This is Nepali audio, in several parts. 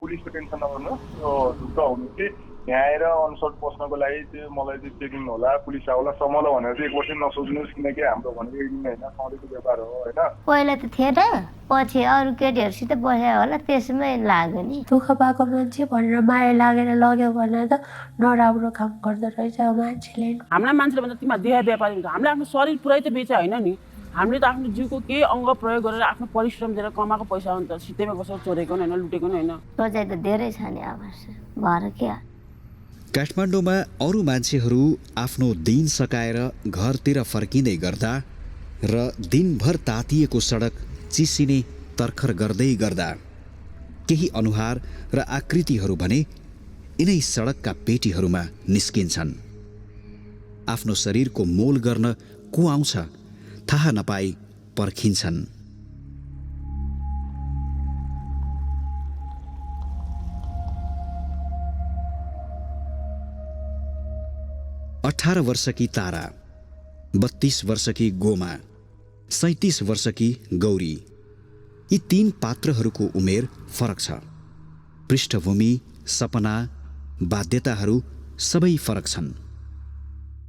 पुलिसको टेन्सन नगर्नुहोस्, त्यो ढुक्क हुनु कि यहाँ आएर अनसर्ट बस्नको लागि त्यो मलाई चाहिँ चेकिङ होला, पुलिस आउला समला भनेर चाहिँ एकवर्ष नसोच्नुहोस्, किनकि हाम्रो भनेको एक दिन होइन, सधैँको व्यापार हो होइन। पहिला त थिएन, पछि अरू केटीहरूसित बस्यो होला, त्यसमै लाग्यो नि। दुःख पाएको मान्छे भनेर माया लागेर लग्यो भने त नराम्रो काम गर्दो रहेछ मान्छेले। हाम्रा मान्छेले भन्दा तिमीहरू देह व्यापारी हुन्छ, हामीले आफ्नो शरीर पुरै त बेचे होइन नि, हामीले त आफ्नो जिउको केही अङ्ग प्रयोग गरेर आफ्नो परिश्रम दिएर कमाएको पैसा हो नि त, सित्तैमा कसैको चोरेको नि होइन, लुटेको नि होइन। सोचाइ त धेरै छ नि अब भएर के। काठमाडौँमा अरू मान्छेहरू आफ्नो दिन सकाएर घरतिर फर्किँदै गर्दा र दिनभर तातिएको सडक चिसिने तर्खर गर्दै गर्दा केही अनुहार र आकृतिहरू भने यिनै सडकका पेटीहरूमा निस्किन्छन्। आफ्नो शरीरको मोल गर्न को आउँछ थाहा नपाई पर्खिन्छन्। अठारह वर्षकी तारा, 32 वर्षकी गोमा, 37 वर्षकी गौरी, यी तीन पात्रहरूको उमेर फरक छ। पृष्ठभूमि, सपना, बाध्यताहरू सबै फरक छन्,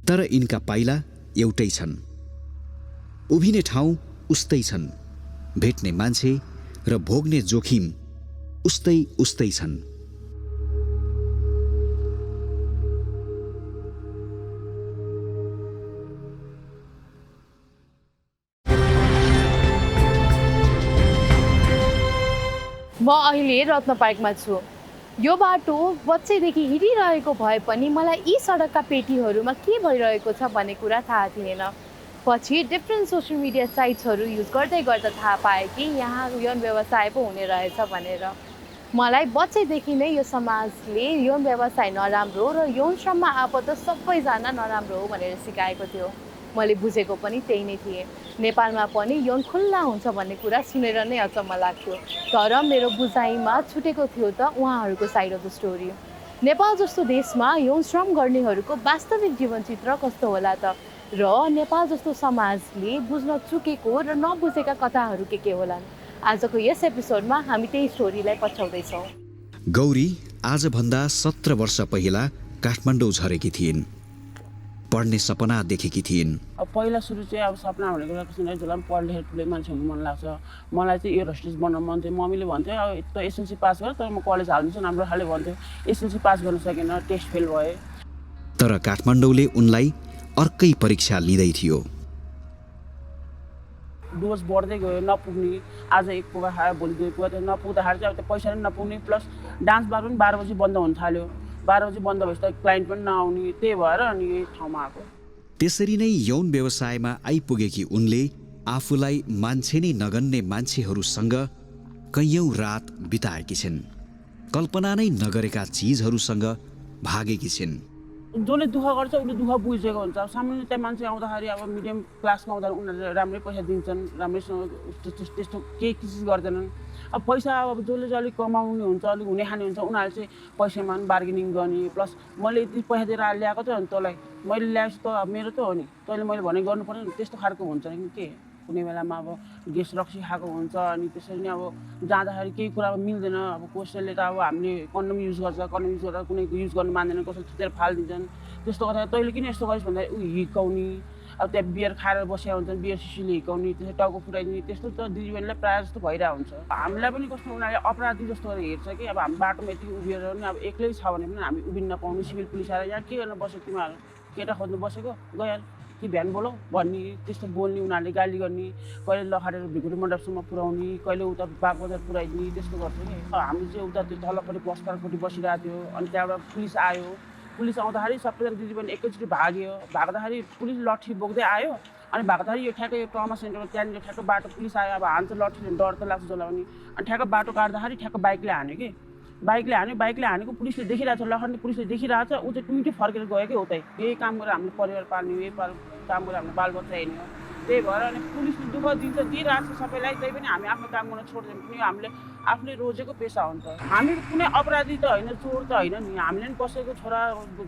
तर यिनका पाइला एउटै छन्। उभिने ठाउँ उस्तै छन्, भेट्ने मान्छे र भोग्ने जोखिम उस्तै उस्तै छन्। म अहिले रत्न पार्कमा छु। यो बाटो बच्चैदेखि हिँडिरहेको भए पनि मलाई यी सडकका पेटीहरूमा के भइरहेको छ भन्ने कुरा थाहा थिएन। पछि डिफ्रेन्ट सोसियल मिडिया साइट्सहरू युज गर्दै गर्दा थाहा पाएँ कि यहाँ यौन व्यवसाय पो हुने रहेछ भनेर। मलाई बच्चैदेखि नै यो समाजले यौन व्यवसाय नराम्रो र यौन श्रममा आबद्ध सबैजना नराम्रो हो भनेर सिकाएको थियो। मैले बुझेको पनि त्यही नै थिएँ। नेपालमा पनि यौन खुल्ला हुन्छ भन्ने कुरा सुनेर नै अचम्म लाग्थ्यो, तर मेरो बुझाइमा छुटेको थियो त उहाँहरूको side of the story. Nepal जस्तो देशमा यौन श्रम गर्नेहरूको वास्तविक जीवन चित्र कस्तो होला त, र नेपाल जस्तो समाजले बुझ्न चुकेको र नबुझेका कथाहरू के होलान्। आजको यस एपिसोडमा हामी त्यही स्टोरीलाई पछ्याउँदैछौँ। गौरी आजभन्दा 17 वर्ष पहिला काठमाडौँ झरेकी थिइन्। पढ्ने सपना देखेकी थिइन्। अब पहिला सुरु चाहिँ अब सपना भनेको कसैलाई जसलाई पढ लेखेर ठुलै मान्छे हुनु मन लाग्छ। मलाई चाहिँ एयर होस्टेस बन्न मन थियो। मम्मीले भन्थ्यो अब त एसएलसी पास गर, तर म कलेज हाल्दिन्छु राम्रो खाले भन्थ्यो। एसएलसी पास गर्न सकेन, टेस्ट फेल भए। तर काठमाडौँले उनलाई अर्कै परीक्षा लिँदै थियो। डोज बढ्दै गयो, नपुग्ने। आज एक पुगा खायो, भोलि दुई पुगा, त्यो नपुग्दाखेरि चाहिँ अब त्यो पैसा पनि नपुग्ने, प्लस डान्स बार पनि 12 बजी बन्द हुन थाल्यो। 12 बजी बन्द भएपछि त क्लाइन्ट पनि नआउने, त्यही भएर अनि यही ठाउँमा आएको। त्यसरी नै यौन व्यवसायमा आइपुगेकी उनले आफूलाई मान्छे नै नगन्ने मान्छेहरूसँग कैयौं रात बिताएकी छिन्। कल्पना नै नगरेका चिजहरूसँग भागेकी छिन्। जसले दुःख गर्छ उसले दुःख बुझेको हुन्छ। अब सामान्य त्यहाँ मान्छे आउँदाखेरि अब मिडियम क्लासमा आउँदा उनीहरूले राम्रै पैसा दिन्छन्, राम्रैसँग त्यस्तो केही चिज गर्दैनन्। अब पैसा अब जसले चाहिँ अलिक कमाउने हुन्छ, अलिक हुने खाने हुन्छ, उनीहरूले चाहिँ पैसामा पनि बार्गेनिङ गर्ने। प्लस मैले यति पैसा दिएर ल्याएको थियो नि तँलाई, मैले ल्याएपछि त मेरो त हो नि, तैँले मैले भने गर्नु पर्ने, त्यस्तो खालको हुन्छ नि के। कुनै बेलामा अब गेस रक्सी खाएको हुन्छ, अनि त्यसरी नै अब जाँदाखेरि केही कुरा मिल्दैन। अब कसैले त अब हामीले कन्डम युज गर्छ, कन्डम युज गर्दा कुनै युज गर्नु मान्दैन, कसैले थुतेर फालिदिन्छन्। त्यस्तो गर्दा तैँले किन यस्तो गरिस् भन्दा ऊ हिर्काउने। अब त्यहाँ बियर खाएर बसेका हुन्छन्, बियर सिसीले हिर्काउने, त्यसरी टाउको फुटाइदिने, त्यस्तो त दिदीबहिनीलाई प्रायः जस्तो भइरहेको हुन्छ। हामीलाई पनि कस्तो उनीहरूले अपराधी जस्तो गरेर हेर्छ कि अब हामी बाटोमा यति उभिएर पनि अब एक्लै छ भने पनि हामी उभिन नपाउने। सिभिल पुलिस आएर यहाँ के गर्न बसेको तिमीहरू, केटा खोज्नु बसेको गइहाल कि बिहान बोलाऊ भन्ने, त्यस्तो बोल्ने, उनीहरूले गाली गर्ने, कहिले लखारेर भिकुटी मण्डपसम्म पुऱ्याउने, कहिले उता बागबजार पुऱ्याइदिने, त्यस्तो गर्छ कि। हामी चाहिँ उता त्यो तलपट्टि बसपारपट्टि बसिरहेको थियो। अनि त्यहाँबाट पुलिस आयो। पुलिस आउँदाखेरि सबैजना दिदीबहिनी एकैचोटि भाग्यो। भाग्दाखेरि पुलिस लट्ठी बोक्दै आयो। अनि भाग्दाखेरि यो ठ्याक्कै यो ट्रमा सेन्टरमा त्यहाँनिर ठ्याक्क बाटो पुलिस आयो। अब हान्छ लट्ठीले डर त लाग्छ जसलाई पनि। अनि ठ्याक्क बाटो काट्दाखेरि ठ्याक्क बाइकले हान्यो कि। बाइकले हानेको पुलिसले देखिरहेको छ, लखनले पुलिसले देखिरहेको छ। ऊ चाहिँ टुइटी फर्केर गयो कि उतै। यही काम गरेर हामीले परिवार पाल्ने, यही काम गरेर हामीले बालबच्चा हेर्ने हो। त्यही भएर अनि पुलिसले दुःख दिइरहेको छ सबैलाई, त्यही पनि हामी आफ्नो काम गर्न छोड्दैन। पनि हामीले आफूले रोजेको पेसा हुन्छ। हामी कुनै अपराधी त होइन, चोर त होइन नि। हामीले पनि कसैको छोरा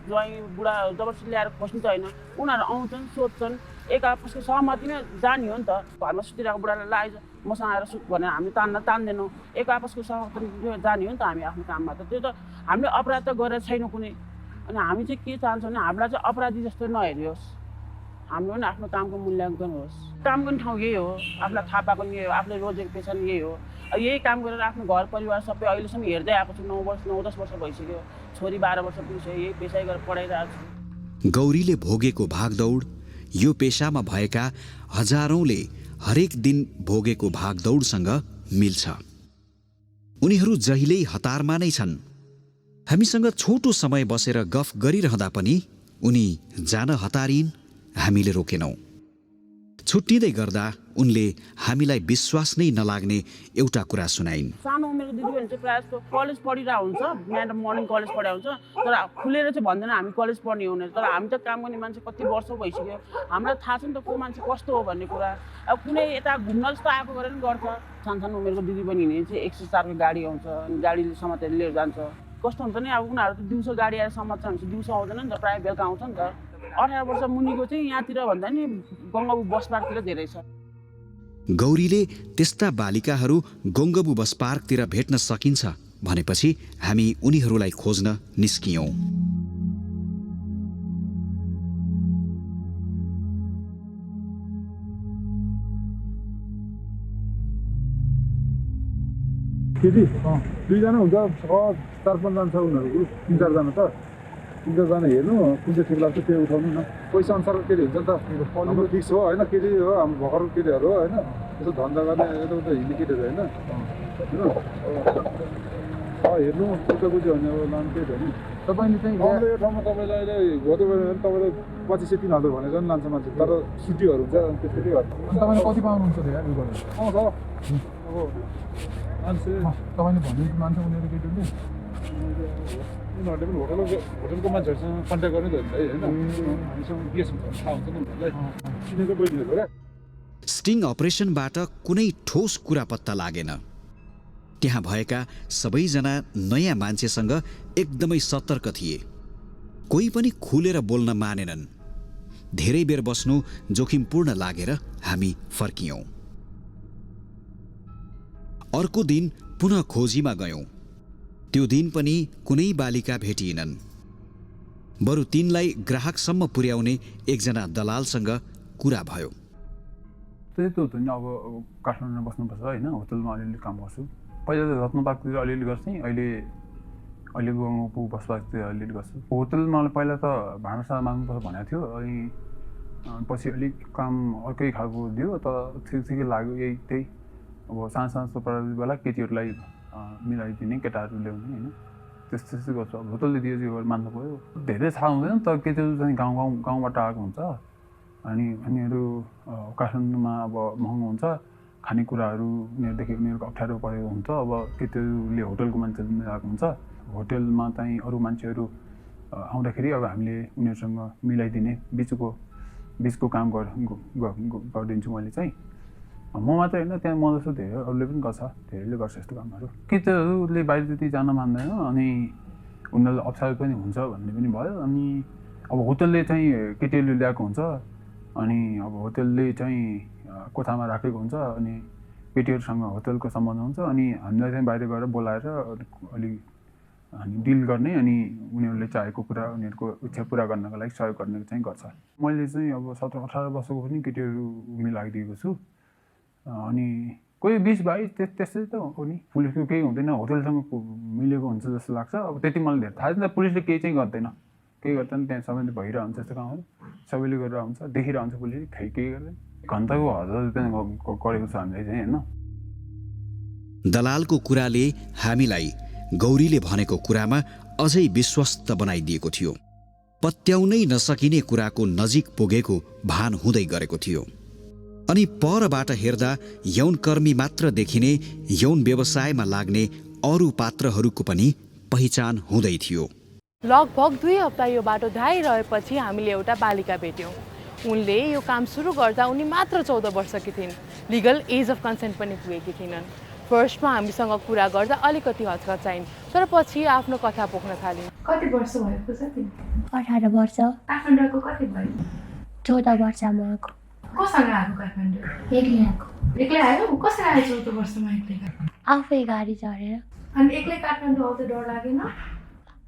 ज्वाइँ बुढा जबरजस्ती ल्याएर खोज्नु त होइन। उनीहरू आउँछन्, सोध्छन्, एक आपसको सहमतिमा जाने हो नि त। घरमा सुतिरहेको बुढालाई लाइज मसँग आएर सुत भनेर हामी तान्दैनौँ एक आपसको सहयोग जाने हो नि त हामी आफ्नो काममा त त्यो त हामीले अपराध त गरेर छैनौँ कुनै अनि हामी चाहिँ के चाहन्छौँ भने हामीलाई चाहिँ अपराधी जस्तो नहेरियोस् हाम्रो पनि आफ्नो कामको मूल्याङ्कन होस् काम गर्ने ठाउँ यही हो आफूलाई थाहा पाएको नि यही हो आफूले रोजेको पेसा नि यही हो यही काम गरेर आफ्नो घर परिवार सबै अहिलेसम्म हेर्दै आएको छु 9-10 वर्ष भइसक्यो छोरी 12 वर्ष पुगिसक्यो यही पेसा गरेर पढाइरहेको छु गौरीले भोगेको भागदौड यो पेशामा भएका हजारौंले हरेक दिन भोगेको भागदौडसँग मिल्छ उनीहरू जहिल्यै हतारमा नै छन् हामीसँग छोटो समय बसेर गफ गरिरहँदा पनि उनी जान हतारिन् हामीले रोकेनौं छुट्टिँदै गर्दा उनले हामीलाई विश्वास नै नलाग्ने एउटा कुरा सुनाइन् सानो उमेरको दिदीबहिनी चाहिँ प्रायः जस्तो कलेज पढिरहेको हुन्छ म्याडम मर्निङ कलेज पढाएको हुन्छ तर खुलेर चाहिँ भन्दैन हामी कलेज पढ्ने हुने तर हामी त काम गर्ने मान्छे कति वर्ष भइसक्यो हामीलाई थाहा छ नि त को मान्छे कस्तो हो भन्ने कुरा अब कुनै यता घुम्न जस्तो आएको गरेर पनि गर्छ सानो उमेरको दिदीबहिनी चाहिँ 104 को गाडी आउँछ अनि गाडीले समातेर लिएर जान्छ कस्तो हुन्छ नि अब उनीहरू त दिउँसो गाडी आएर समात्छ भने दिउँसो आउँदैन नि त प्रायः बेलुका आउँछ नि त 18 वर्ष मुनिको चाहिँ यहाँतिर भन्दा नि गङ्गाबु बस पार्कतिर धेरै छ गौरीले त्यस्ता बालिकाहरू गङ्गबु बस पार्कतिर भेट्न सकिन्छ भनेपछि हामी उनीहरूलाई खोज्न निस्कियौं केटी दुईजना हुन्छ 4-5 जना छ उनीहरू 3-4 जना त 3-4 जना हेर्नु कुन चाहिँ ठिक लाग्छ त्यो उठाउनु न पैसा अनुसार केटी हुन्छ नि त हाम्रो फिक्स हो होइन केटी हो हाम्रो भर्खर केटीहरू हो होइन यसो धन्दा गर्ने यताउता हिँड्ने केटीहरू होइन हेर्नु उता बुझ्यो भने अब लानु केही भयो नि तपाईँले चाहिँ यो ठाउँमा तपाईँलाई अहिले गोदो गऱ्यो भने तपाईँलाई 2500-3000 भनेर पनि लान्छ मान्छे तर छुट्टीहरू हुन्छ त्यसरी तपाईँले कति पाउनुहुन्छ अब मान्छे तपाईँले भन्नु मान्छ उनीहरू केटीहरूले उनीहरूले पनि होटलको मान्छेहरूसँग कन्ट्याक्ट गर्नै त होइन हामीसँग गेस्ट हुन्छ थाहा हुन्छ नि उनीहरूलाई चिनेको बहिनीहरू हो क्या स्टिङ अपरेसनबाट कुनै ठोस कुरा पत्ता लागेन त्यहाँ भएका सबैजना नयाँ मान्छेसँग एकदमै सतर्क थिए कोही पनि खुलेर बोल्न मानेनन् धेरै बेर बस्नु जोखिमपूर्ण लागेर हामी फर्कियौं अर्को दिन पुनः खोजीमा गयौं त्यो दिन पनि कुनै बालिका भेटिएनन् बरु तिनलाई ग्राहकसम्म पुर्याउने एकजना दलालसँग कुरा भयो त्यही त हो नि अब काठमाडौँमा बस्नुपर्छ होइन होटलमा अलिअलि काम गर्छु पहिला त रत्नपार्कतिर अलिअलि गर्थेँ अहिले गङ्गबु बस पार्कतिर अलिअलि गर्छु होटलमा पहिला त भाँडासाँडा माग्नुपर्छ भनेको थियो अनि पछि अलिक काम अर्कै खालको दियो तर ठिकै लाग्यो यही त्यही अब सानो चोपडा बेला केटीहरूलाई मिलाइदिने केटाहरू ल्याउने होइन त्यस्तै गर्छु अब होटलले दियो मान्नु पऱ्यो धेरै थाहा हुँदैन तर केटीहरू चाहिँ गाउँबाट आएको हुन्छ अनि उनीहरू काठमाडौँमा अब महँगो हुन्छ खानेकुराहरू उनीहरूदेखि उनीहरूको अप्ठ्यारो परेको हुन्छ अब केटीहरूले होटलको मान्छेहरू मिलाएको हुन्छ होटलमा चाहिँ अरू मान्छेहरू आउँदाखेरि अब हामीले उनीहरूसँग मिलाइदिने बिचको काम गरिदिन्छु मैले चाहिँ म मात्रै होइन त्यहाँ म जस्तो धेरै अरूले पनि गर्छ धेरैले गर्छ यस्तो कामहरू केटीहरूले बाहिर त्यति जान मान्दैन अनि उनीहरूलाई अप्ठ्यारो पनि हुन्छ भन्ने पनि भयो अनि अब होटलले चाहिँ केटीहरूले ल्याएको हुन्छ अनि अब होटलले चाहिँ कोठामा राखेको हुन्छ अनि केटीहरूसँग होटलको सम्बन्ध हुन्छ अनि हामीलाई चाहिँ बाहिर गएर बोलाएर अलिक हामी डिल गर्ने अनि उनीहरूले चाहेको कुरा उनीहरूको इच्छा पुरा गर्नको लागि सहयोग गर्ने चाहिँ गर्छ मैले चाहिँ अब 17-18 वर्षको पनि केटीहरू मिलाइदिएको छु अनि कोही 20-22 त्यस्तै त हो नि पुलिसको केही हुँदैन होटलसँग मिलेको हुन्छ जस्तो लाग्छ अब त्यति मलाई धेरै थाहा छैन पुलिसले केही चाहिँ गर्दैन त्यहाँ सबैले भइरहेको हुन्छ यस्तो कामहरू सबैले गरेर हुन्छ देखिरहेको हुन्छ पुलिसले केही गर्दैन घन्टाको 1000 रुपियाँ गरेको छ हामीले चाहिँ होइन दलालको कुराले हामीलाई गौरीले भनेको कुरामा अझै विश्वस्त बनाइदिएको थियो पत्याउनै नसकिने कुराको नजिक पुगेको भान हुँदै गरेको थियो अनि परबाट हेर्दा यौनकर्मी मात्र देखिने यौन व्यवसायमा लाग्ने अरू पात्रहरूको पनि पहिचान हुँदै थियो लगभग 2 हप्ता यो बाटो धाइरहेपछि हामीले एउटा बालिका भेट्यौँ उनले यो काम सुरु गर्दा उनी मात्र 14 वर्षकी थिइन् लिगल एज अफ कन्सेन्ट पनि पुगेकी थिइनन् फर्स्टमा हामीसँग कुरा गर्दा अलिकति हचकचाइन् तर पछि आफ्नो कथा पोख्न थालिन् कति वर्ष भएको छ तिमी 18 वर्ष काठमाडौँको कति भयो 14 वर्षमा आएको कसँग आएको काठमाडौँ? एक्लै आएको एक्लै आयो? कसरी आयो 14 वर्षमा एक्लै? आफै गाडी चढेर। अनि एक्लै काठमाडौँ आउँदा डर लागेन?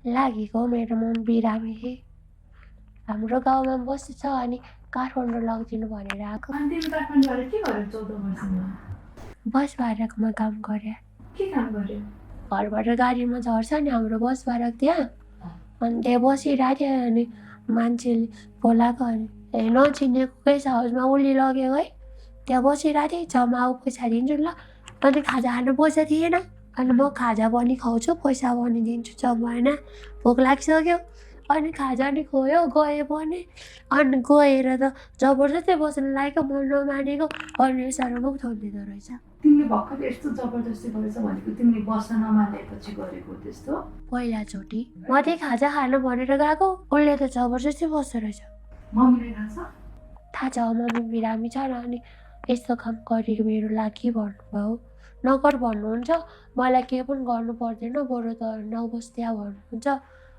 लागेको मेरो मम्मी बिरामी हाम्रो गाउँमा बस्छ अनि काठमाडौँ लगिदिनु भनेर आएको। अनि तिमी काठमाडौँ आएर के गर्यौ 14 वर्षमा? बस भाडाकोमा काम गरे। के काम गर्यौ? घरबाट गाडीमा झर्छ नि हाम्रो बस भाडा त्यहाँ, अनि त्यहाँ बसिरहेको थियो अनि मान्छेले बोलाएको अनि नचिनेको गेस्ट हाउसमा उसले लग्यो है, त्यहाँ बसिरहेको थिएँ। जम्मा आऊ पैसा दिन्छु ल। अनि खाजा खानु पैसा थिएन, अनि म खाजा पनि खुवाउँछु पैसा पनि दिन्छु जम्मा होइन। भोक लागिसक्यो अनि खाजा नि खोयो गयो पनि। अनि गएर त जबरजस्ती बस्नु लागेको, म नमानेको अनि साह्रो मुख थन्दिँदो रहेछ। तिमीले भर्खर यस्तो जबरजस्ती गरेछ भनेको तिमीले बस्न नमानेपछि गरेको त्यस्तो? पहिलाचोटि म त्यही खाजा खानु भनेर गएको, उसले त जबरजस्ती बस्दो रहेछ। मम्मीले थाहा छ? थाहा छ, मम्मी बिरामी छ अनि यस्तो काम गरेको मेरो लागि भन्नुभयो। नगर भन्नुहुन्छ, मलाई केही पनि गर्नु पर्दैन, बरु त नबस् त्यहाँ भन्नुहुन्छ।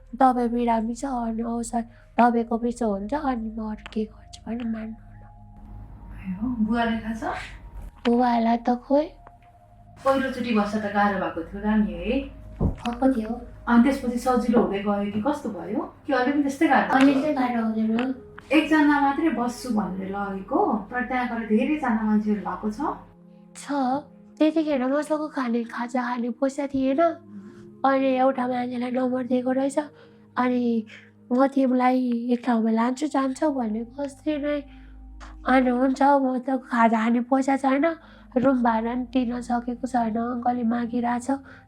दबाई बिरामी छ अनि औषध दबाईको पिछो हुन्छ अनि म अरू के गर्छु भने मान्नुहुन्न। बुवाले थाहा छ? बुवालाई त खोइ पहिलोचोटि बस्दा त गाह्रो भएको थियो र नि है? भएको थियो। अनि त्यसपछि सजिलो हुँदै गयो कि कस्तो भयो? कि अलिक त्यस्तै गाह्रो? अहिले चाहिँ गाह्रो हुँदैन। एकजना मात्रै बस्छु भनेर लगेको, तर त्यहाँ गएर धेरैजना मान्छेहरू भएको छ? त्यतिखेर मसँग खाजा खाने पैसा थिएन अनि एउटा मान्छेलाई नम्बर दिएको रहेछ। अनि म तिमीलाई एक ठाउँमा लान्छु जान्छ भनेको अस्ति नै। अनि हुन्छ, म त खाजा खाने पैसा छैन, रुम भाडा पनि तिर्न सकेको छैन, अङ्कलले मागिरहेछ,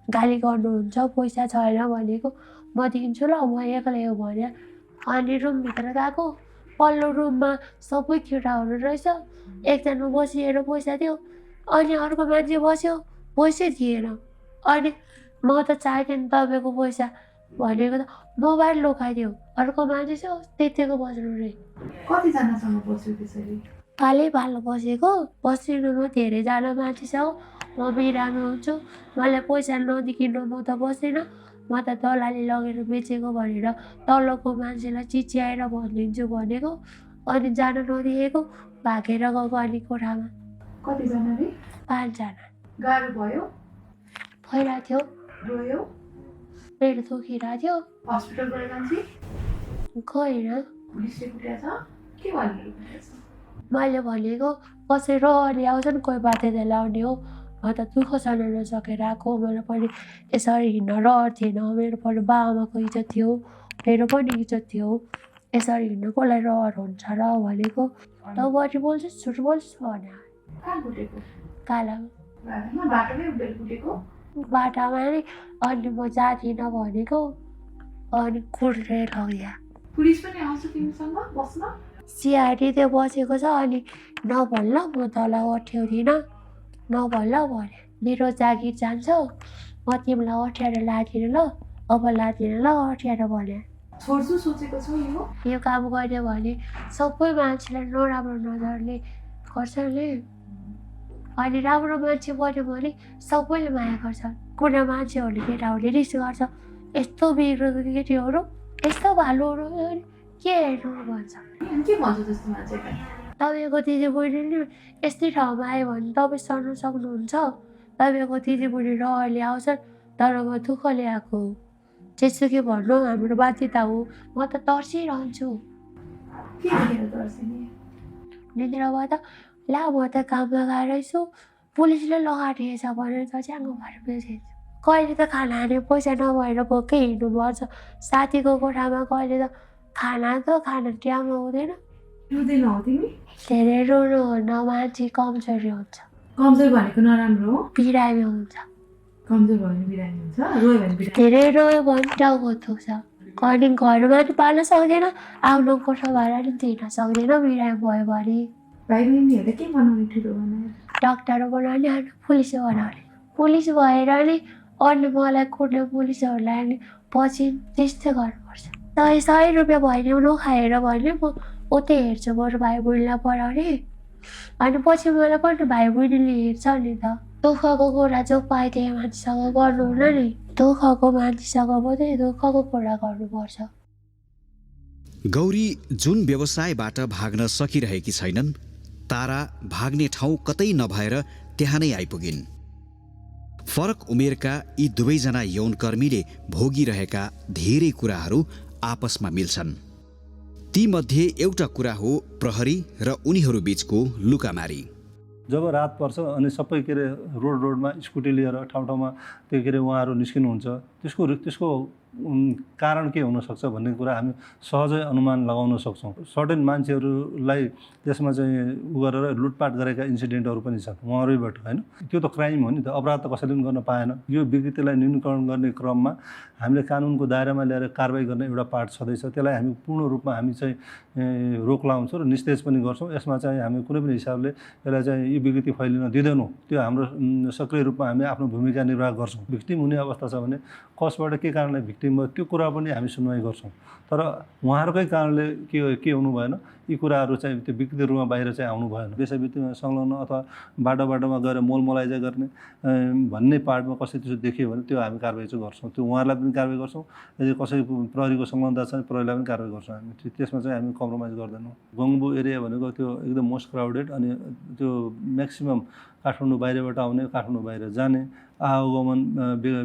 गाली गर्नुहुन्छ पैसा छैन भनेको। म दिन्छु ल, म एक्लै हो भने। अनि रुमभित्र गएको, पल्लो रुममा सबै केटाहरू रहेछ। एकजना बसिएर पैसा दियो अनि अर्को मान्छे बस्यो, पैसै थिएन। अनि म त चाहिँदैन तपाईँको पैसा भनेको त मोबाइल लुकाइदियो। अर्को मान्छे छ त्यतिको बस्नु रे। कतिजनासँग बस्यो त्यसरी? पालो बसेको, बसिनु म धेरैजना मान्छेसँग। म बिरामी हुन्छु, मलाई पैसा नदिकन म त बस्दिनँ, म त दलाली लगेर बेचेको भनेर तल्लोको मान्छेलाई चिच्याएर भनिदिन्छु भनेको। अनि जान नदिएको, भागेर गएको अनि कोठामा। कतिजना रे? 5 जना। गाह्रो भयो? भइरहेको थियो, रोयो? पेट दुखिरहेको थियो। हस्पिटल गएर मान्छे? गएन। पुलिसले कुट्या छ? के भनेर कुट्या छ? मैले भनेको कसै रहरी आउँछ नि, कोही बाध्यता ल्याउने हो, म त दुःख सहन नसकेर आएको। मेरो पनि यसरी हिँड्न रहर थिएन, मेरो पनि बाबामाको इज्जत थियो, मेरो पनि इज्जत थियो। यसरी हिँड्न कसलाई रहर हुन्छ र भनेको। त बढी बोल्छु छुट बोल्छु भने। कहाँ कुटेको? कालामा। बाटोमै उडेर कुटेको? बाटामा नि। अनि म जाँदिनँ भनेको अनि कुटेर लग्यो। पुलिस पनि आउँछ तिमीसँग बस्न? सिआरटी त्यो बसेको छ अनि नभन्न, म तल अठ्याउँदिनँ, नभन्न भने मेरो जागिर जान्छ, म तिमीलाई अठ्याएर लादिनँ ल, अब लादिनँ ल अठ्याएर भने। छोड्छु सोचेको छौ यो काम गऱ्यो भने सबै मान्छेलाई नराम्रो नजरले गर्छ नि। अनि राम्रो मान्छे बन्यो भने सबैले माया गर्छ। कुनै मान्छेहरूले केटाहरूले रिस गर्छ, यस्तो बिग्रेको केटीहरू, यस्तो भालुहरू के हेर्नु भन्छ। के भन्छ जस्तो मान्छेलाई? तपाईँको दिदीबहिनी नि यस्तै ठाउँमा आयो भने तपाईँ सर्न सक्नुहुन्छ। तपाईँको दिदीबहिनी रहरले आउँछन्, तर म दुःखले आएको हो। जेसुकै भन्नु हाम्रो बाध्यता हो, म त तर्सिरहन्छु। के देखेर तर्सिने? निद्राबाट ला म त काममा गएर छु, पुलिसले लगाएछ भनेर त च्याङ्गो भएर बेचेछु। कहिले त खाना खाने पैसा नभएर भोकै हिँड्नुपर्छ साथीको कोठामा, कहिले त खाना टाइममा हुँदैन। रुँदैन हो तिमी? धेरै रुनु हुन्न, मान्छे कमजोरी हुन्छ। कमजोर भनेको नराम्रो हो? बिरामी हुन्छ। कमजोर भयो भने बिरामी हुन्छ? रोयो भने बिरामी? धेरै रोयो भने टाउको दुख्छ। अनि घरमा नि पाल्न सक्दैन, आफ्नो कोठा भाडा नि तिर्न सक्दैन बिरामी भयो भने। भाइ बहिनीहरूले के बनाउने ठुलो बनाएर? डक्टर बनाउने अनि पुलिस बनाउने। पुलिस भएर नि अनि मलाई कुट्ने पुलिसहरूलाई नि पछि त्यस्तै गर्नुपर्छ। 100 रुपियाँ भयो भने नखाएर भने म उतै हेर्छु, बरु भाइ बहिनीलाई पढाउने। अनि पछि मलाई पनि भाइ बहिनीले हेर्छ नि त। दुःखको कुरा जो पाए त्यही मान्छेसँग गर्नुहुन्न नि, दुःखको मान्छेसँग मात्रै दुःखको कुरा गर्नुपर्छ। गौरी जुन व्यवसायबाट भाग्न सकिरहेकी छैनन् तारा भाग्ने ठाउँ कतै नभएर त्यहाँ नै आइपुगिन्। फरक उमेरका यी दुवैजना यौनकर्मीले भोगिरहेका धेरै कुराहरू आपसमा मिल्छन्। तीमध्ये एउटा कुरा हो प्रहरी र उनीहरू बीचको लुकामारी। जब रात पर्छ अनि सबै के अरे रोडमा स्कुटी लिएर ठाउँ ठाउँमा त्यो के अरे उहाँहरू निस्किनुहुन्छ, त्यसको कारण के हुनसक्छ भन्ने कुरा हामी सहजै अनुमान लगाउन सक्छौँ। सर्टेन मान्छेहरूलाई त्यसमा चाहिँ गरेर लुटपाट गरेका इन्सिडेन्टहरू पनि छन् उहाँहरूबाट, होइन? त्यो त क्राइम हो नि त, अपराध त कसैले पनि गर्न पाएन। यो विकृतिलाई न्यूनीकरण गर्ने क्रममा हामीले कानुनको दायरामा ल्याएर कारबाही गर्ने एउटा पार्ट छँदैछ। त्यसलाई हामी पूर्ण रूपमा हामी चाहिँ रोक लगाउँछौँ र निस्तेज पनि गर्छौँ। यसमा चाहिँ हामी कुनै पनि हिसाबले यसलाई चाहिँ यी विकृति फैलिन दिँदैनौँ। त्यो हाम्रो सक्रिय रूपमा हामी आफ्नो भूमिका निर्वाह गर्छौँ। भिक्टिम हुने अवस्था छ भने कसबाट के कारणले भिक्टिम भयो त्यो कुरा पनि हामी सुनवाई गर्छौँ। तर उहाँहरूकै कारणले के हुनु भएन, यी कुराहरू चाहिँ त्यो विकृति रूपमा बाहिर चाहिँ आउनु भएन। वेश्यावृत्तिमा संलग्न अथवा बाटोमा गएर मोलमलाइजा गर्ने भन्ने पार्टमा कसै त्यसो देखियो भने त्यो हामी कारबाही चाहिँ गर्छौँ। त्यो उहाँहरूलाई पनि कारबाही गर्छौँ। यदि कसै प्रहरीको संलग्नता छ भने प्रहरीलाई पनि कारबाही गर्छौँ हामी। त्यसमा चाहिँ हामी कम्प्रोमाइज गर्दैनौँ। गङ्बु एरिया भनेको त्यो एकदम मोस्ट क्राउडेड अनि त्यो म्याक्सिमम काठमाडौँ बाहिरबाट आउने, काठमाडौँ बाहिर जाने, आवागमन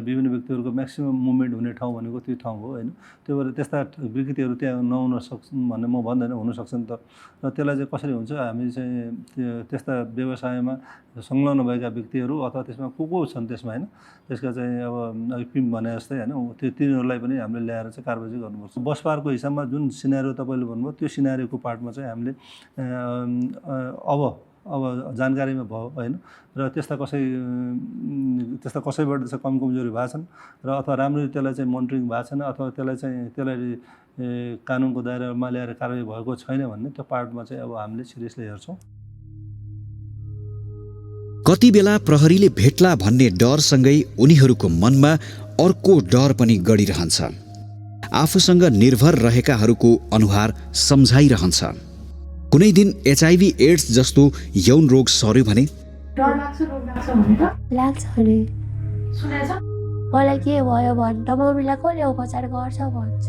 विभिन्न व्यक्तिहरूको म्याक्सिमम मुभमेन्ट हुने ठाउँ भनेको त्यो ठाउँ हो, होइन? त्यो भएर त्यस्ता विकृतिहरू त्यहाँ नहुन सक्छन् भन्ने म भन्दैन, हुनसक्छ नि त। र त्यसलाई चाहिँ कसरी हुन्छ, हामी चाहिँ त्यस्ता व्यवसायमा संलग्न भएका व्यक्तिहरू अथवा त्यसमा को छन् त्यसमा, होइन? त्यसका चाहिँ अब पिम भने जस्तै, होइन? तिनीहरूलाई पनि हामीले ल्याएर चाहिँ कारबाही चाहिँ गर्नुपर्छ। बस पार्कको हिसाबमा जुन सिनारियो तपाईँले भन्नुभयो त्यो सिनारियोको पार्टमा चाहिँ हामीले अब जानकारीमा भयो, होइन? र त्यस्ता कसैबाट चाहिँ कमी कमजोरी भएको छन् र अथवा राम्ररी त्यसलाई चाहिँ मोनिटरिङ भएको छैन अथवा त्यसलाई कानुनको दायरामा ल्याएर कारबाही भएको छैन भन्ने त्यो पार्टमा चाहिँ अब हामीले सिरियसली हेर्छौँ। कति बेला प्रहरीले भेट्ला भन्ने डरसँगै उनीहरूको मनमा अर्को डर पनि गडिरहन्छ। आफूसँग निर्भर रहेकाहरूको अनुहार सम्झाइरहन्छ। कुनै दिन HIV एड्स जस्तो यौन रोग सर्यो भने लाग्छ नि। मलाई के भयो भने त मम्मीलाई कसले उपचार गर्छ भन्छ।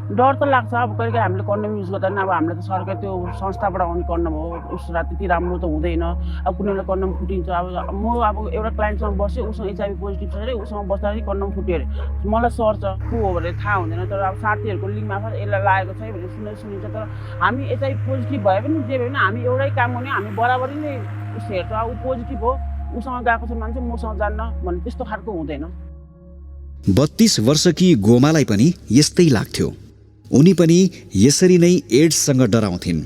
डर त लाग्छ। अब कहिले हामीले कन्डम युज गर्दैन। अब हामीले त सरकारी त्यो संस्थाबाट आउने कन्डम हो, उसलाई त्यति राम्रो त हुँदैन। अब कुनैले कन्डम फुटिन्छ। अब म एउटा क्लाइन्टसँग बसेँ, उसँग HIV पोजिटिभ छ अरे, उसँग बस्दाखेरि कन्डम फुट्यो अरे, मलाई सर्छ को हो भनेर थाहा हुँदैन। तर अब साथीहरूको लिङ्क मार्फत यसलाई लागेको छ भनेर सुनिन्छ। तर हामी HIV पोजिटिभ भए पनि जे भए पनि हामी एउटै काम गर्ने, हामी बराबरी नै हेर्छौँ। अब ऊ पोजिटिभ हो, उसँग गएको छ मान्छे, मसँग जान्न भन्ने त्यस्तो खालको हुँदैन। 32 वर्षकी गोमालाई पनि यस्तै लाग्थ्यो। उनी पनि यसरी नै एड्ससँग डराउँथिन्।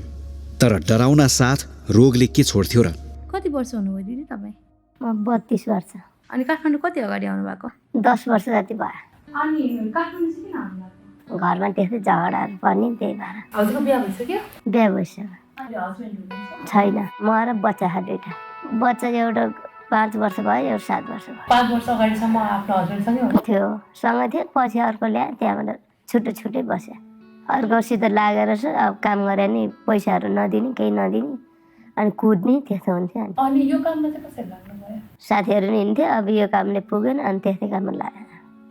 तर डराउन साथ रोगले के छोड्थ्यो र? कति वर्ष हुनुभयो दिदी तपाईँ? म 32 वर्ष। अनि काठमाडौँ कति अगाडि आउनु भएको? 10 वर्ष जति भयो। अनि काठमाडौँ चाहिँ किन आउनु भएको? घरमा त्यस्तै झगडाहरू पर्ने, त्यही भएर। हजुरको बिहा भइसक्यो? बिहा भइसक्यो। अहिले हस्बेन्ड हुनुहुन्छ? छैन। म र बच्चा छ 2टा। बच्चा एउटा 5 वर्ष भयो, एउटा 7 वर्ष भयो। 5 वर्ष अगाडिसम्म आफ्नो हस्बेन्डसँगै थियो, सँगै थियो। पछि अर्को ल्याए, त्यहाँबाट छुट्टै बस्यो। अर्कोसित लागेर अब काम गरे नि पैसाहरू नदिने, केही नदिने, अनि कुद्ने, त्यस्तो हुन्थ्यो। अनि यो काममा चाहिँ कसरी लाग्नुभयो? साथीहरू नि हिँड्थ्यो। अब यो कामले पुगेन, अनि त्यस्तै काममा लाग्यो।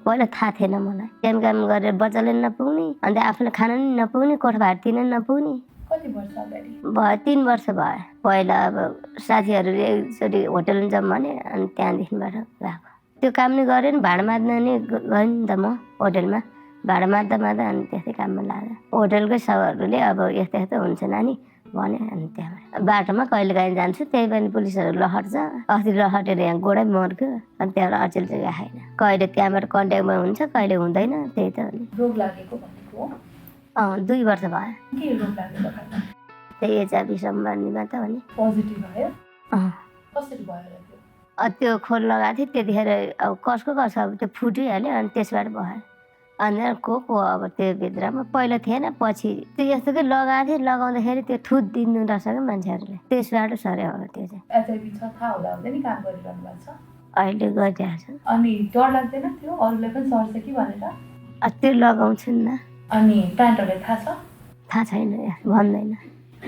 पहिला थाहा थिएन मलाई। काम गरेर बच्चाले नपुग्ने, अन्त आफूले खाना नि नपुग्ने, कोठाभात दिन नपुग्ने। कति वर्ष अगाडि भयो? 3 वर्ष भयो। पहिला अब साथीहरूले एकचोटि होटल जाउँ भने, अनि त्यहाँदेखिबाट गएको। त्यो काम नि गरेँ नि, भाडा मार्न नि गएँ नि त म होटलमा। भाडा मार्दा अनि त्यस्तै काममा लाग्यो। होटलकै सबहरूले अब यस्तो हुन्छ नानी भने, अनि त्यहाँबाट बाटोमा कहिले काहीँ जान्छु, त्यही पनि पुलिसहरू लहट्छ। अस्ति लहटेर यहाँ गोडै मर्क्यो, अनि त्यहाँबाट अचेल चाहिँ आएन। कहिले त्यहाँबाट कन्ट्याक्टमा हुन्छ, कहिले हुँदैन, त्यही त हो नि। रोग लागेको भनेको? 2 वर्ष भयो। के रोग लाग्यो? त्यही HIV सम्बन्धीमा त हो नि। पोजिटिभ भयो? कसरी भयो? त्यो खोल लगाएको थियो त्यतिखेर। अब कसको अब त्यो फुटिहाल्यो, अनि त्यसबाट भयो। अनि को अब त्यो भित्रमा पहिला थिएन, पछि त्यो यस्तोकै लगाएको थियो। लगाउँदाखेरि त्यो थुत दिनु रहेछ क्या मान्छेहरूले, त्यसबाट सर्यो अब त्यो चाहिँ। HIV छ थाहा हुँदा नि काम गरिरहनु भएको छ? अहिले गरिरहेको छ। अनि डर लाग्दैन त्यो अरूलाई पनि सर्छ कि भनेर? त्यो लगाउँछु नि। अनि प्लान्टहरूलाई थाहा छ? थाहा छैन, भन्दैन।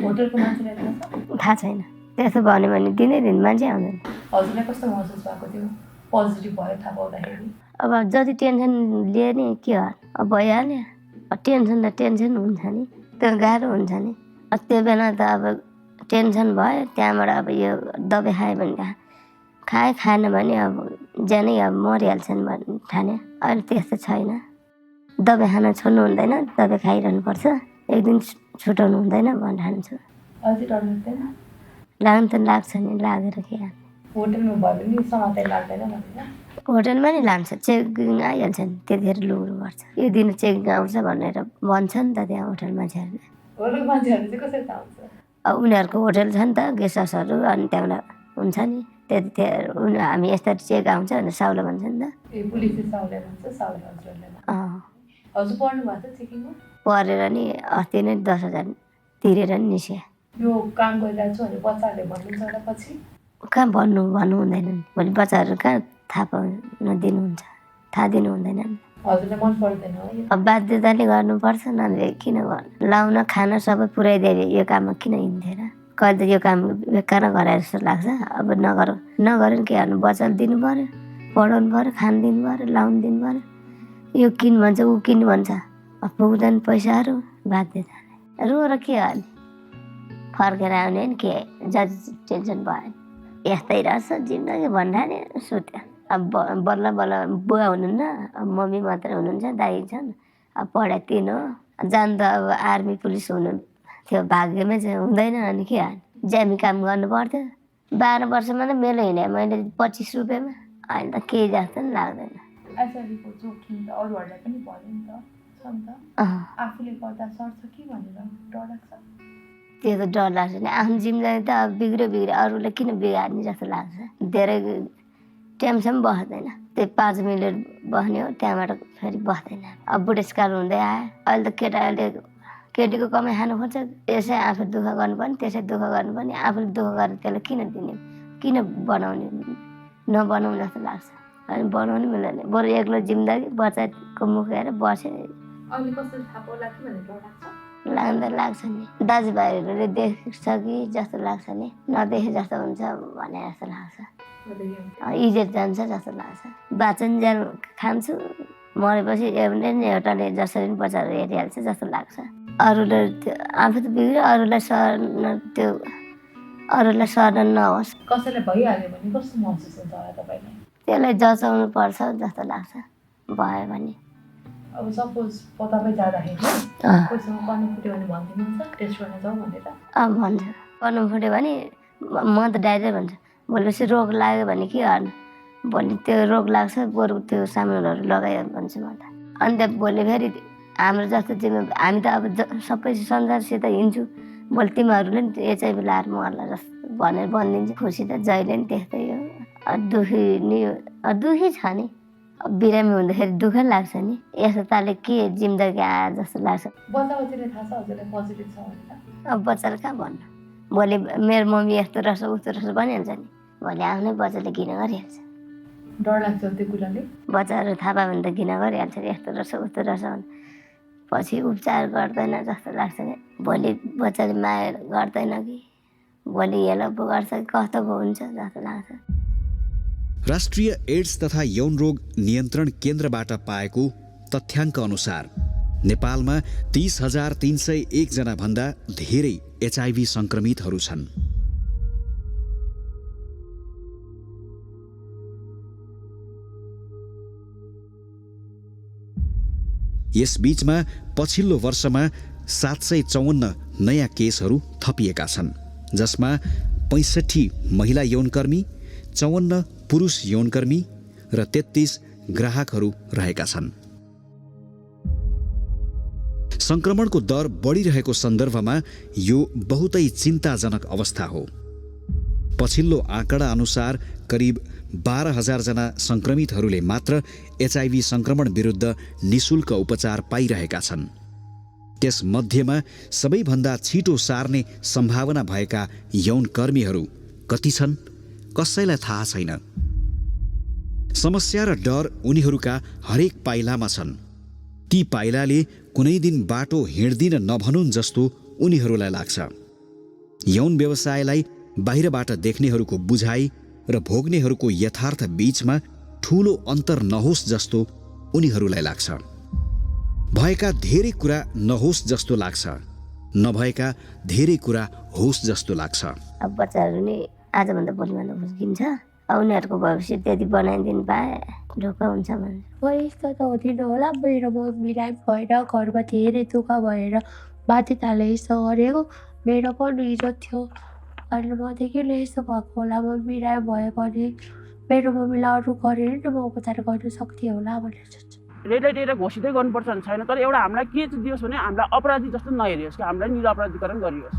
होटलको मान्छेलाई थाहा छ? थाहा छैन। त्यस्तो भन्यो भने दिनै मान्छे आउँदैन। हजुरलाई कस्तो महसुस भएको थियो पोजिटिभ भयो थाहा पाउँदाखेरि? अब जति टेन्सन लिए नि के हो, अब भइहाल्यो। टेन्सन हुन्छ नि, त्यो गाह्रो हुन्छ नि। त्यो बेला त अब टेन्सन भयो त्यहाँबाट अब यो दबाई खायो भने खाएन भने अब ज्यानै अब मरिहाल्छन् भन्ने ठाने। अहिले त्यस्तो छैन, दबाई खान छोड्नु हुँदैन, दबाई खाइरहनुपर्छ, एक दिन छुटाउनु हुँदैन भनेर ठान्छु। अझै डर लाग्दैन? लाग्नु त लाग्छ नि, लागेर के होटलमा भयो भने समातेर लाग्दैन भनेर? होटलमा नि लान्छ, चेकिङ आइहाल्छ नि, त्यतिखेर लुग्नु पर्छ। यो दिन चेकिङ आउँछ भनेर भन्छ नि त त्यहाँ होटल मान्छेहरूले। होटल मान्छेहरू चाहिँ कसरी थाहा हुन्छ? अब उनीहरूको होटल छ नि त गेस्ट हाउसहरू, अनि त्यहाँबाट हुन्छ नि त्यतिखेर हामी यस्तरी चेक आउँछ भनेर साउले भन्छ नि त। ए पुलिसले साउले भन्छ, साउले हजुरले? हजुर पढ्नु भएको छ चेकिङमा? पढेर नि अस्ति नै 10,000 तिरेर नि निस्के। यो काम गरिरहेको छु भने बच्चाहरूले भन्नुहुन्छ होला पछि? कहाँ भन्नु हुँदैन नि, भोलि बच्चाहरू कहाँ थाहा पाउन दिनुहुन्छ, थाहा दिनु हुँदैन नि। हजुरलाई मन पर्दैन हो? अब बाध्यताले गर्नुपर्छ, नभए किन गर्नु? लाउन खाना सबै पुऱ्याइदिए यो काममा किन हिँड्थेन? कहिले त यो काम बेकार गराए जस्तो लाग्छ। अब नगर्यो नि के गर्नु? बच्चाले दिनु पऱ्यो, पढाउनु पऱ्यो, खान दिनु पऱ्यो, लाउनु दिनु पऱ्यो। यो किन भन्छ ऊ किन भन्छ, पुग्दैन पैसाहरू, बाध्यताले रोएर के गर्ने? फर्केर आउने नि के जति टेन्सन भयो यस्तै रहेछ जिन्दगी भन्नाले सुत्यो। अब बल्ल बुवा हुनुहुन्न, अब मम्मी मात्रै हुनुहुन्छ, दाइ छन्। अब पढाइ तीन हो, जान त अब आर्मी पुलिस हुनु थियो, भाग्यमै चाहिँ हुँदैन। अनि के गर्ने? ज्यामी काम गर्नु पर्थ्यो। 12 वर्षमा त मेलो हिँडेँ मैले 25 रुपियाँमा, अहिले त केही जस्तो पनि लाग्दैन। आचार्यको जोखिम त अरूहरूलाई पनि भयो नि त, छ नि त। आफूले गर्दा सर्छ कि भनेर डर लाग्छ? त्यो त डर लाग्छ नि, आफ्नो जिम्मेदारी त अब बिग्रियो, अरूले किन बिगार्ने जस्तो लाग्छ। धेरै टाइमसम्म बस्दैन, त्यो 5 मिनट बस्ने हो, त्यहाँबाट फेरि बस्दैन। अब बुढेसकाल हुँदै आयो, अहिले त केटाहरूले केटीको कमाइ खानु खोज्छ, यसै आफू दुःख गर्नुपर्ने, त्यसै दुःख गर्नुपर्ने, आफूले दुःख गरेर त्यसलाई किन दिने, किन बनाउने? नबनाउनु जस्तो लाग्छ। अनि बनाउनु मिल्दैन, बरु एक्लो जिम्मेदारी बच्चाको मुख हेरेर बस्यो। अहिले कसरी थाहा पाउला कि भनेर डर लाग्छ? लाग्दा लाग्छ नि, दाजुभाइहरूले देख्छ कि जस्तो लाग्छ नि, नदेखे जस्तो हुन्छ भने जस्तो लाग्छ, इज्जत जान्छ जस्तो लाग्छ। बाँचुन्जेल खान्छु, मरेपछि एउटाले जसरी पनि बच्चाहरू हेरिहाल्छ जस्तो लाग्छ। अरूले आफू त बिग्रियो, अरूलाई सर्न नहोस्। कसैलाई भइहाल्यो भने कस्तो महसुस हुन्छ होला तपाईँलाई? त्यसलाई जचाउनु पर्छ जस्तो लाग्छ भयो भने। अब सपोज तपाईँ जाँदाखेरि कोहीसँग कनु फुट्यो भने भनिदिनुहुन्छ टेस्ट गर्न जाउँ भनेर? भन्छ, कनु फुट्यो भने म त डाइरेक्ट भन्छ, भोलिपछि रोग लाग्यो भने के गर्नु? भोलि त्यो रोग लाग्छ, बरु त्यो सामानहरू लगायो भन्छु म त। अनि त भोलि फेरि हाम्रो जस्तो हामी त अब सबै संसारसित हिँड्छु, भोलि तिमीहरूले नि एचआइभी लाएर मर्ला जस्तो भनेर भनिदिन्छु। खुसी त जहिले नि त्यस्तै हो, दुःखी छ नि। बिरामी हुँदाखेरि दुःख लाग्छ नि, यस्तो ताले के जिन्दगी आयो जस्तो लाग्छ। बच्चाले थाहा छ हजुरलाई पोजिटिभ छ भनेर? अब बच्चाले कहाँ भन्नु? भोलि मेरो मम्मी यस्तो रहेछ उस्तो रहेछ भनिहाल्छ नि, भोलि आफ्नै बच्चाले घिन गरिहाल्छ। डर लाग्छ त्यो कुराले? बच्चाहरू थाहा पायो भने त घिन गरिहाल्छ, यस्तो रहेछ उस्तो रहेछ भने पछि उपचार गर्दैन जस्तो लाग्छ कि। भोलि बच्चाले माया गर्दैन कि, भोलि हेलो पो गर्छ कि कस्तो पो हुन्छ जस्तो लाग्छ। राष्ट्रिय एड्स तथा यौन रोग नियन्त्रण केन्द्रबाट पाएको तथ्याङ्क अनुसार नेपालमा 30,301 जना भन्दा धेरै एचआइभी संक्रमितहरू छन्। यस बीचमा पछिल्लो वर्षमा 754 नयाँ केसहरू थपिएका छन्, जसमा 65 महिला यौनकर्मी, 54 पुरुष यौनकर्मी र 33 ग्राहकहरू रहेका छन्। संक्रमणको दर बढिरहेको सन्दर्भमा यो बहुतै चिन्ताजनक अवस्था हो। पछिल्लो आँकडा अनुसार करिब 12,000 जना संक्रमितहरूले मात्र एचआइभी संक्रमण विरुद्ध निशुल्क उपचार पाइरहेका छन्। त्यस मध्येमा सबैभन्दा छिटो सार्ने सम्भावना भएका यौनकर्मीहरू कति छन् कसैलाई थाहा छैन। समस्या र डर उनीहरूका हरेक पाइलामा छन्। ती पाइलाले कुनै दिन बाटो हिँड्दिन नभनुन् जस्तो उनीहरूलाई लाग्छ। यौन व्यवसायलाई बाहिरबाट देख्नेहरूको बुझाइ र भोग्नेहरूको यथार्थ बीचमा ठूलो अन्तर नहोस् जस्तो उनीहरूलाई लाग्छ। भएका धेरै कुरा नहोस् जस्तो लाग्छ, नभएका धेरै कुरा होस् जस्तो लाग्छ। अब बच्चाहरू नि आजभन्दा भोलिभन्दा हुर्किन्छ, उनीहरूको भविष्य त्यति बनाइदिनु पाए ढुक्क हुन्छ भने। यस्तो त हुँदैन होला, मेरो मम्मीलाई भएर घरमा धेरै दुःख भएर बाध्यताले यस्तो गरेको, मेरो पनि इज्जत थियो अनि मदेखि यस्तो भएको होला। मम्मीलाई भयो भने मेरो मम्मीलाई अरू गरेर नि म उपचार गर्न सक्थेँ होला भनेर सोच्छु। रेड लाइट एरिया घोषितै गर्नुपर्छ भने छैन, तर एउटा हामीलाई के चाहिँ दियोस् भने हामीलाई अपराधी जस्तो नहेरियोस् कि हामीलाई निरपराधीकरण गरियोस्।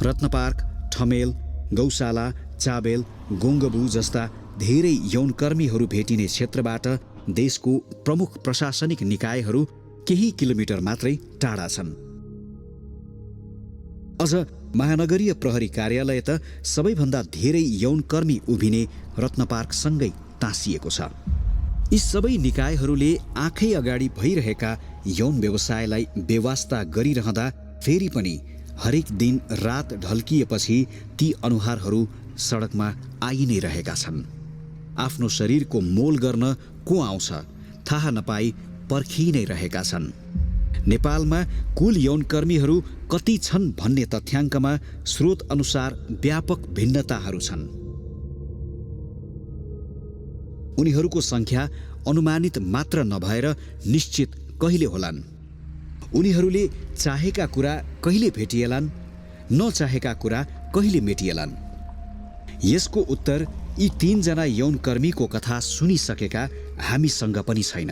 रत्न पार्क, ठमेल, गौशाला, चाबेल, गोङ्गबु जस्ता धेरै यौनकर्मीहरू भेटिने क्षेत्रबाट देशको प्रमुख प्रशासनिक निकायहरू केही किलोमिटर मात्रै टाढा छन्। अझ महानगरीय प्रहरी कार्यालय त सबैभन्दा धेरै यौनकर्मी उभिने रत्न पार्कसँगै टाँसिएको छ। यी सबै निकायहरूले आँखै अगाडि भइरहेका यौन व्यवसायलाई बेवास्ता गरिरहँदा फेरि पनि हरेक दिन रात ढल्किएपछि ती अनुहारहरू सडकमा आइ नै रहेका छन्। आफ्नो शरीरको मोल गर्न को आउँछ थाहा नपाई पर्खि नै रहेका छन्। नेपालमा कुल यौनकर्मीहरू कति छन् भन्ने तथ्याङ्कमा स्रोत अनुसार व्यापक भिन्नताहरू छन्। उनीहरूको संख्या अनुमानित मात्र नभएर निश्चित कहिले होलान्। उनीहरूले चाहेका कुरा कहिले भेटिएलान्, नचाहेका कुरा कहिले मेटिएलान्। यसको उत्तर यी 3 जना यौनकर्मीको कथा सुनिसकेका हामीसँग पनि छैन।